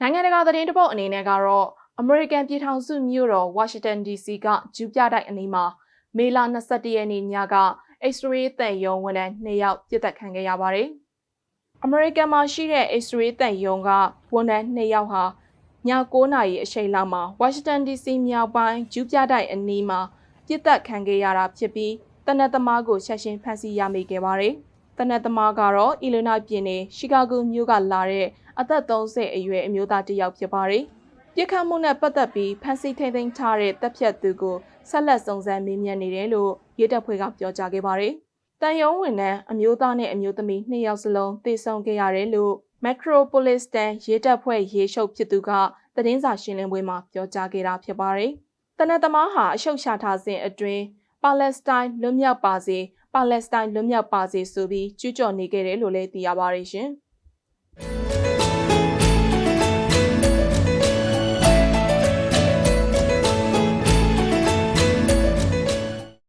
နိုင်ငံတကာသတင်းတစ်ပုတ်အနေနဲ့ကတော့အမေရိကန်ပြည်ထောင်စုမြို့တော်ဝါရှင်တန် DC ကဂျူးပြတိုက်အနီးမှာမေလ21ရက်နေ့ညက X-ray သံရုံဝန်ထမ်း2ယောက်ပြစ်ဒဏ်ခံခဲ့ရပါတယ်။အမေရိကန်မှာရှိတဲ့ X-ray သံရုံကဝန်ထမ်း2ယောက်ဟာည9နာရီအချိန်လောက်မှာဝါရှင်တန် DC မြောက်ပိုင်းဂျူးပြတိုက်အနီးမှာပြစ်ဒဏ်ခံခဲ့ရတာဖြစ်ပြီးတနက်သမားကိုချက်ချင်းဖမ်းဆီးရမိခဲ့ပါတယ်။တနက်သမားကတော့အီလိုနိုက်ပြည်နယ်ရှီကာဂိုမြို့ကလာတဲ့အသက်30အရွယ်အမျိုးသားတစ်ယောက်ဖြစ်ပါတယ်။ပြစ်ခတ်မှုနဲ့ပတ်သက်ပြီးဖမ်းဆီးထိန်းသိမ်းထားတဲ့တပ်ဖြတ်သူကိုဆက်လက်စုံစမ်းမေးမြန်းနေတယ်လို့ရဲတပ်ဖွဲ့ကပြောကြားခဲ့ပါတယ်။တန်ယုံဝန်ထမ်းအမျိုးသားနဲ့အမျိုးသမီး2ယောက်စလုံးသေဆုံးခဲ့ရတယ်လို့ Metropolitan ရဲတပ်ဖွဲ့ရဲရှုပ်ဖြစ်သူကသတင်းစာရှင်းလင်းပွဲမှာပြောကြားခဲ့တာဖြစ်ပါတယ်။တနက်သမားဟာအရှုပ်ချထားစဉ်အတွင်းပါလက်စတိုင်းလွတ်မြောက်ပါစေဆိုပြီးကျူးကျော်နေခဲ့တယ်လို့လည်းသိရပါတယ်ရှင်။